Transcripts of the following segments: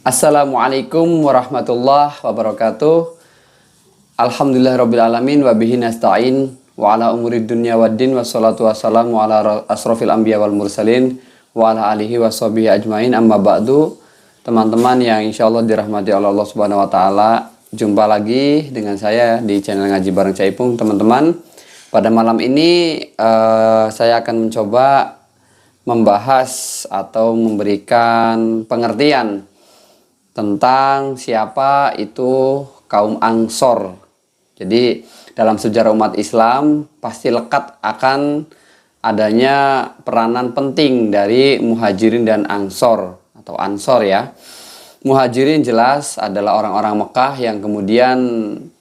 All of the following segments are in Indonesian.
Assalamualaikum warahmatullahi wabarakatuh. Alhamdulillahirrabbilalamin wa bihi nasta'in wa ala umurid dunya waddin wassalatu wassalamu ala asrofil anbiya wal mursalin wa ala alihi wa sahbihi ajmain, amma ba'du. Teman-teman yang insyaallah dirahmati oleh Allah Subhanahu wa taala, jumpa lagi dengan saya di channel Ngaji Bareng Caipung. Teman-teman, pada malam ini saya akan mencoba membahas atau memberikan pengertian tentang siapa itu kaum Ansor. Jadi dalam sejarah umat Islam pasti lekat akan adanya peranan penting dari Muhajirin dan Ansor atau Ansor ya. Muhajirin jelas adalah orang-orang Mekah yang kemudian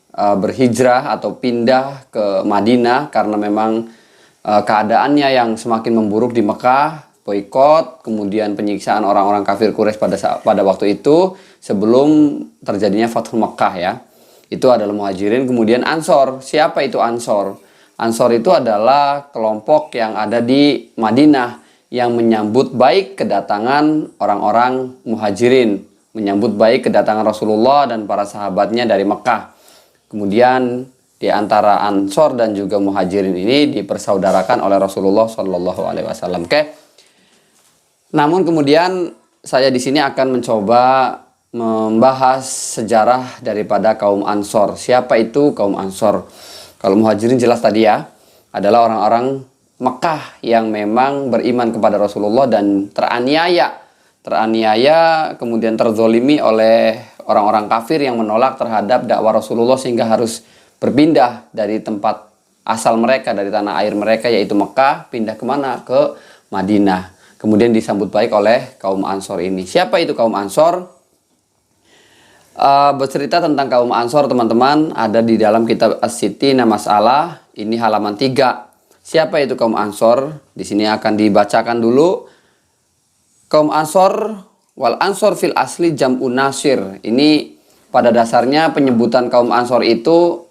berhijrah atau pindah ke Madinah karena memang keadaannya yang semakin memburuk di Mekah, boikot, kemudian penyiksaan orang-orang kafir Quraisy pada waktu itu sebelum terjadinya Fathul Mekah ya. Itu adalah Muhajirin. Kemudian Ansor. Siapa itu Ansor? Ansor itu adalah kelompok yang ada di Madinah yang menyambut baik kedatangan orang-orang Muhajirin, menyambut baik kedatangan Rasulullah dan para sahabatnya dari Mekah. Kemudian di antara Ansor dan juga Muhajirin ini dipersaudarakan oleh Rasulullah Shallallahu Alaihi Wasallam. Oke. Namun kemudian saya di sini akan mencoba membahas sejarah daripada kaum Ansor. Siapa itu kaum Ansor? Kalau Muhajirin jelas tadi ya, adalah orang-orang Mekah yang memang beriman kepada Rasulullah dan teraniaya kemudian terzolimi oleh orang-orang kafir yang menolak terhadap dakwah Rasulullah sehingga harus berpindah dari tempat asal mereka, dari tanah air mereka yaitu Mekah, pindah kemana? Ke Madinah. Kemudian disambut baik oleh kaum Ansor ini. Siapa itu kaum Ansor? Bercerita tentang kaum Ansor teman-teman ada di dalam kitab As-Sittina Mas'alah. Ini halaman 3. Siapa itu kaum Ansor? Di sini akan dibacakan dulu. Kaum Ansor wal Ansor fil asli jam'un nasir. Ini pada dasarnya penyebutan kaum Ansor itu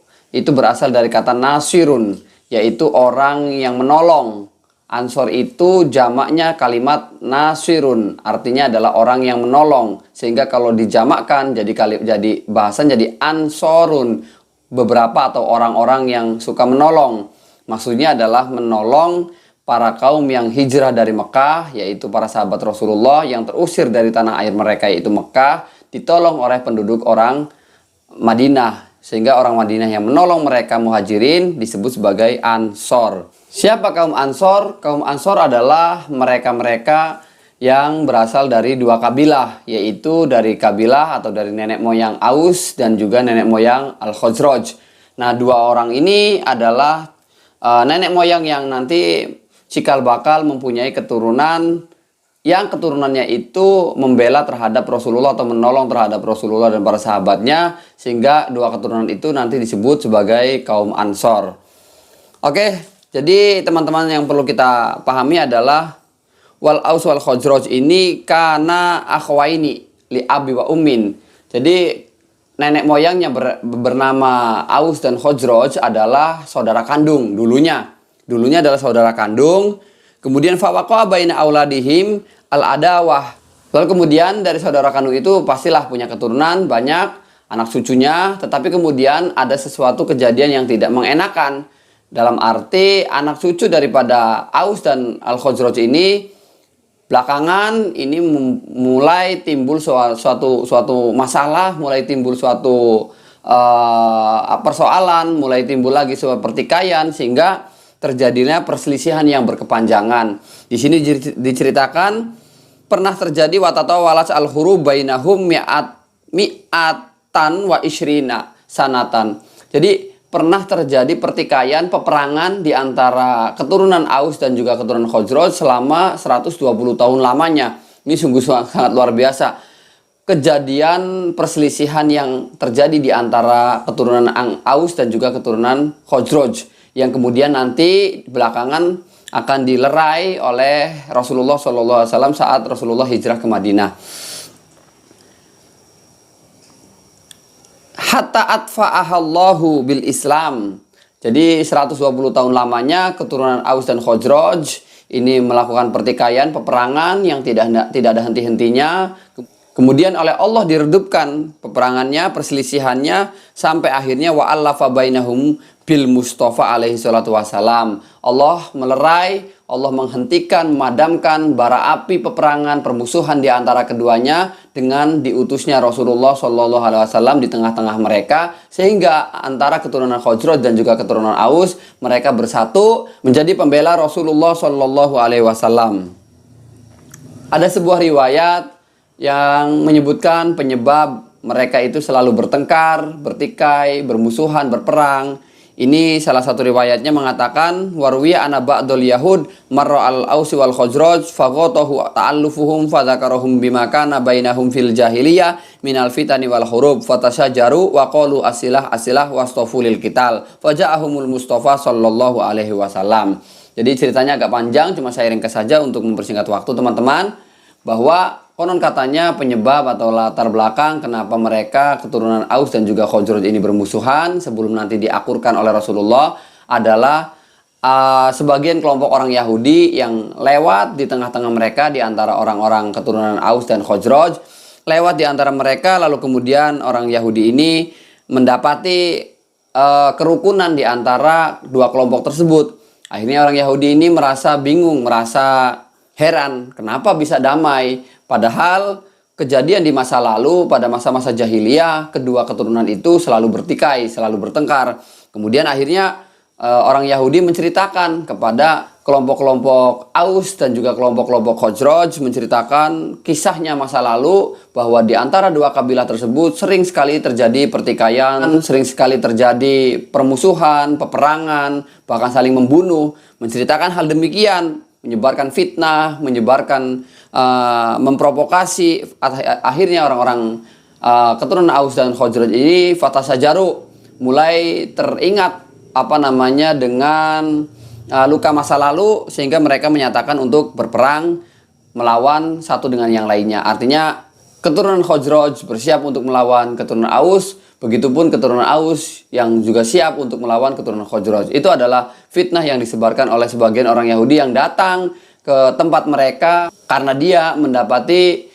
berasal dari kata nasirun, yaitu orang yang menolong. Ansor itu jamaknya kalimat nasirun, artinya adalah orang yang menolong. Sehingga kalau dijamakkan jadi bahasan jadi ansorun, beberapa atau orang-orang yang suka menolong. Maksudnya adalah menolong para kaum yang hijrah dari Mekah, yaitu para sahabat Rasulullah yang terusir dari tanah air mereka yaitu Mekah, ditolong oleh penduduk orang Madinah. Sehingga orang Madinah yang menolong mereka Muhajirin disebut sebagai Ansor. Siapa kaum Ansor? Kaum Ansor adalah mereka-mereka yang berasal dari dua kabilah, yaitu dari kabilah atau dari nenek moyang Aus dan juga nenek moyang Al-Khazraj. Nah, dua orang ini adalah nenek moyang yang nanti cikal bakal mempunyai keturunan yang keturunannya itu membela terhadap Rasulullah atau menolong terhadap Rasulullah dan para sahabatnya, sehingga dua keturunan itu nanti disebut sebagai kaum Ansor. Oke, jadi teman-teman yang perlu kita pahami adalah wal Aus wal Khazraj ini kana akhwaini li abi wa ummin. Jadi nenek moyangnya bernama Aus dan Khazraj adalah saudara kandung dulunya. Dulunya adalah saudara kandung. Kemudian fawaqa baina auladihim al-adawah. Lalu kemudian dari saudara kandung itu pastilah punya keturunan banyak, anak cucunya, tetapi kemudian ada sesuatu kejadian yang tidak mengenakan. Dalam arti anak cucu daripada Aus dan Al-Khazraj ini belakangan ini mulai timbul suatu masalah, mulai timbul suatu persoalan, mulai timbul lagi suatu pertikaian sehingga terjadinya perselisihan yang berkepanjangan. Di sini diceritakan pernah terjadi watatawalas al-hurub bainahum mi'atan wa ishrina sanatan. Jadi pernah terjadi pertikaian, peperangan di antara keturunan Aus dan juga keturunan Khazraj selama 120 tahun lamanya. Ini sungguh sangat luar biasa. Kejadian perselisihan yang terjadi di antara keturunan Aus dan juga keturunan Khazraj yang kemudian nanti belakangan akan dilerai oleh Rasulullah SAW saat Rasulullah hijrah ke Madinah. Hatta atfa'ahallahu bil Islam. Jadi 120 tahun lamanya keturunan Aus dan Khazraj ini melakukan pertikaian, peperangan yang tidak ada henti-hentinya. Kemudian oleh Allah diredupkan peperangannya, perselisihannya, sampai akhirnya wa'allafa bainahum bil Mustafa alaihi salatu wassalam. Allah melerai, Allah menghentikan, memadamkan bara api peperangan, permusuhan di antara keduanya dengan diutusnya Rasulullah Shallallahu alaihi wasallam di tengah-tengah mereka, sehingga antara keturunan Khazraj dan juga keturunan Aus mereka bersatu menjadi pembela Rasulullah Shallallahu alaihi wasallam. Ada sebuah riwayat yang menyebutkan penyebab mereka itu selalu bertengkar, bertikai, bermusuhan, berperang. Ini salah satu riwayatnya mengatakan warwiya ana ba'dul yahud marra al-ausi wal khazraj faghatahu ta'allufuhum fadzakarahum bima kana bainahum fil jahiliyah minal fitani wal hurub fatasyajaru wa qalu asilah wastafu lil qital faja'ahumul mustafa sallallahu alaihi wasallam. Jadi ceritanya agak panjang, cuma saya ringkas saja untuk mempersingkat waktu teman-teman, bahwa konon katanya penyebab atau latar belakang kenapa mereka keturunan Aus dan juga Khazraj ini bermusuhan sebelum nanti diakurkan oleh Rasulullah adalah sebagian kelompok orang Yahudi yang lewat di tengah-tengah mereka, di antara orang-orang keturunan Aus dan Khazraj, lewat di antara mereka, lalu kemudian orang Yahudi ini mendapati kerukunan di antara dua kelompok tersebut. Akhirnya orang Yahudi ini merasa bingung, merasa heran, kenapa bisa damai? Padahal kejadian di masa lalu, pada masa-masa jahiliyah, kedua keturunan itu selalu bertikai, selalu bertengkar. Kemudian akhirnya orang Yahudi menceritakan kepada kelompok-kelompok Aus dan juga kelompok-kelompok Khazraj, menceritakan kisahnya masa lalu, bahwa di antara dua kabilah tersebut sering sekali terjadi pertikaian, sering sekali terjadi permusuhan, peperangan, bahkan saling membunuh. Menceritakan hal demikian, menyebarkan fitnah, menyebarkan memprovokasi. Akhirnya orang-orang keturunan Aus dan Khazraj ini fatasajaru, mulai teringat dengan luka masa lalu, sehingga mereka menyatakan untuk berperang melawan satu dengan yang lainnya. Artinya keturunan Khazraj bersiap untuk melawan keturunan Aus, begitupun keturunan Aus yang juga siap untuk melawan keturunan Khazraj. Itu adalah fitnah yang disebarkan oleh sebagian orang Yahudi yang datang ke tempat mereka karena dia mendapati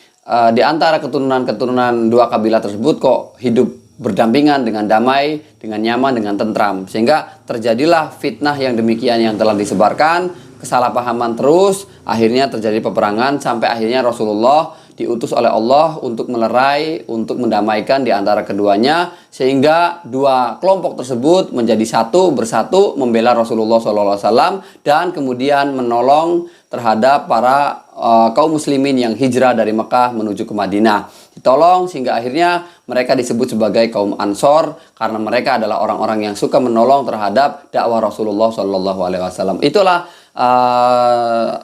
di antara keturunan-keturunan dua kabilah tersebut kok hidup berdampingan dengan damai, dengan nyaman, dengan tentram. Sehingga terjadilah fitnah yang demikian yang telah disebarkan, kesalahpahaman terus, akhirnya terjadi peperangan sampai akhirnya Rasulullah diutus oleh Allah untuk melerai, untuk mendamaikan di antara keduanya, sehingga dua kelompok tersebut menjadi satu, bersatu membela Rasulullah SAW dan kemudian menolong terhadap para kaum muslimin yang hijrah dari Mekah menuju ke Madinah. Ditolong sehingga akhirnya mereka disebut sebagai kaum Ansor karena mereka adalah orang-orang yang suka menolong terhadap dakwah Rasulullah SAW. Itulah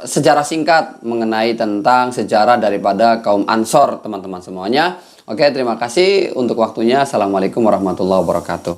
sejarah singkat mengenai tentang sejarah daripada kaum Ansor, teman-teman semuanya. Oke, terima kasih untuk waktunya. Assalamualaikum warahmatullahi wabarakatuh.